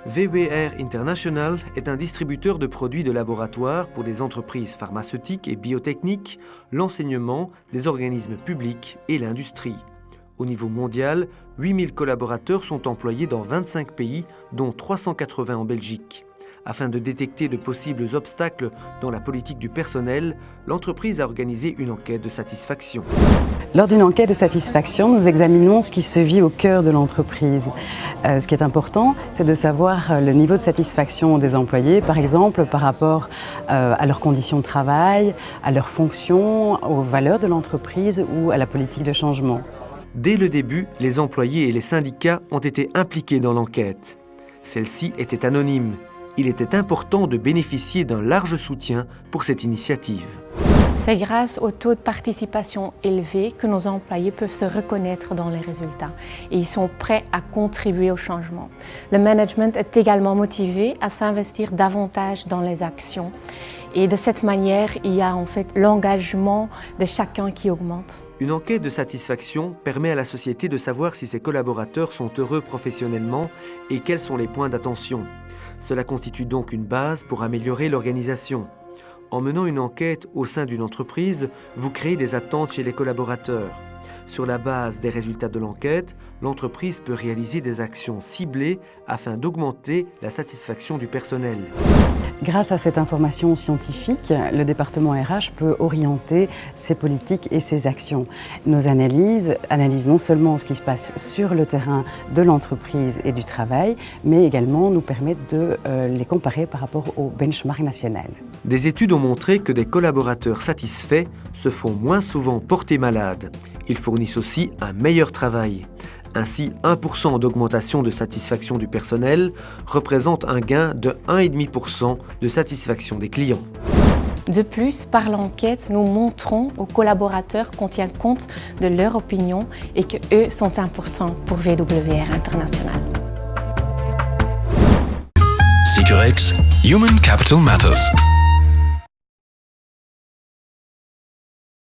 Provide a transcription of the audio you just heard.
VWR International est un distributeur de produits de laboratoire pour des entreprises pharmaceutiques et biotechniques, l'enseignement, des organismes publics et l'industrie. Au niveau mondial, 8000 collaborateurs sont employés dans 25 pays, dont 380 en Belgique. Afin de détecter de possibles obstacles dans la politique du personnel, l'entreprise a organisé une enquête de satisfaction. Lors d'une enquête de satisfaction, nous examinons ce qui se vit au cœur de l'entreprise. Ce qui est important, c'est de savoir le niveau de satisfaction des employés, par exemple par rapport à leurs conditions de travail, à leurs fonctions, aux valeurs de l'entreprise ou à la politique de changement. Dès le début, les employés et les syndicats ont été impliqués dans l'enquête. Celle-ci était anonyme. Il était important de bénéficier d'un large soutien pour cette initiative. C'est grâce au taux de participation élevé que nos employés peuvent se reconnaître dans les résultats et ils sont prêts à contribuer au changement. Le management est également motivé à s'investir davantage dans les actions et de cette manière, il y a en fait l'engagement de chacun qui augmente. Une enquête de satisfaction permet à la société de savoir si ses collaborateurs sont heureux professionnellement et quels sont les points d'attention. Cela constitue donc une base pour améliorer l'organisation. En menant une enquête au sein d'une entreprise, vous créez des attentes chez les collaborateurs. Sur la base des résultats de l'enquête, l'entreprise peut réaliser des actions ciblées afin d'augmenter la satisfaction du personnel. Grâce à cette information scientifique, le département RH peut orienter ses politiques et ses actions. Nos analyses non seulement ce qui se passe sur le terrain de l'entreprise et du travail, mais également nous permettent de les comparer par rapport au benchmark national. Des études ont montré que des collaborateurs satisfaits se font moins souvent porter malades. Ils fournissent aussi un meilleur travail. Ainsi, 1% d'augmentation de satisfaction du personnel représente un gain de 1,5% de satisfaction des clients. De plus, par l'enquête, nous montrons aux collaborateurs qu'on tient compte de leur opinion et qu'eux sont importants pour VWR International. Seekerex, Human Capital Matters.